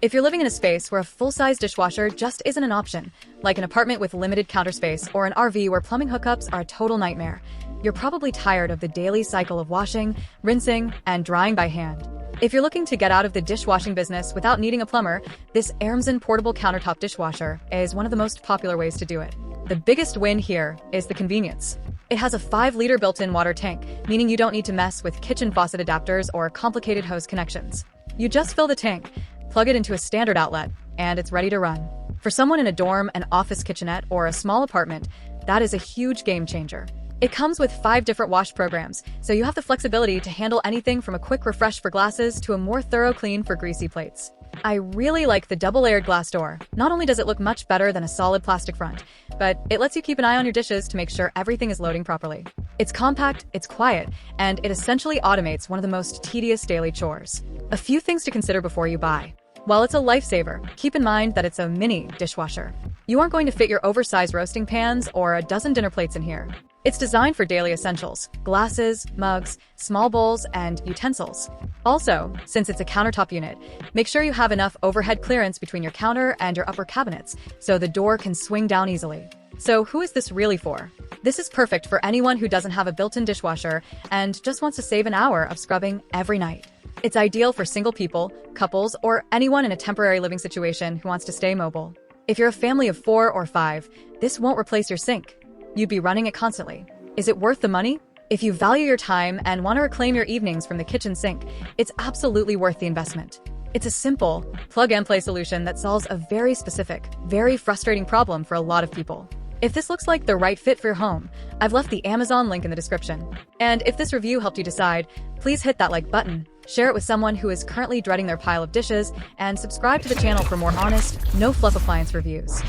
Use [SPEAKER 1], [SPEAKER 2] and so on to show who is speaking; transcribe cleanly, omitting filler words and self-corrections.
[SPEAKER 1] If you're living in a space where a full-size dishwasher just isn't an option, like an apartment with limited counter space or an RV where plumbing hookups are a total nightmare, you're probably tired of the daily cycle of washing, rinsing, and drying by hand. If you're looking to get out of the dishwashing business without needing a plumber, this AIRMSEN Portable Countertop Dishwasher is one of the most popular ways to do it. The biggest win here is the convenience. It has a 5-liter built-in water tank, meaning you don't need to mess with kitchen faucet adapters or complicated hose connections. You just fill the tank, plug it into a standard outlet, and it's ready to run. For someone in a dorm, an office kitchenette, or a small apartment, that is a huge game changer. It comes with 5 different wash programs, so you have the flexibility to handle anything from a quick refresh for glasses to a more thorough clean for greasy plates. I really like the double-layered glass door. Not only does it look much better than a solid plastic front, but it lets you keep an eye on your dishes to make sure everything is loading properly. It's compact, it's quiet, and it essentially automates one of the most tedious daily chores. A few things to consider before you buy. While it's a lifesaver, keep in mind that it's a mini dishwasher. You aren't going to fit your oversized roasting pans or a dozen dinner plates in here. It's designed for daily essentials: glasses, mugs, small bowls, and utensils. Also, since it's a countertop unit, make sure you have enough overhead clearance between your counter and your upper cabinets so the door can swing down easily. So who is this really for? This is perfect for anyone who doesn't have a built-in dishwasher and just wants to save an hour of scrubbing every night. It's ideal for single people, couples, or anyone in a temporary living situation who wants to stay mobile. If you're a family of 4 or 5, this won't replace your sink. You'd be running it constantly. Is it worth the money? If you value your time and want to reclaim your evenings from the kitchen sink, it's absolutely worth the investment. It's a simple, plug-and-play solution that solves a very specific, very frustrating problem for a lot of people. If this looks like the right fit for your home, I've left the Amazon link in the description. And if this review helped you decide, please hit that like button, share it with someone who is currently dreading their pile of dishes, and subscribe to the channel for more honest, no-fluff appliance reviews.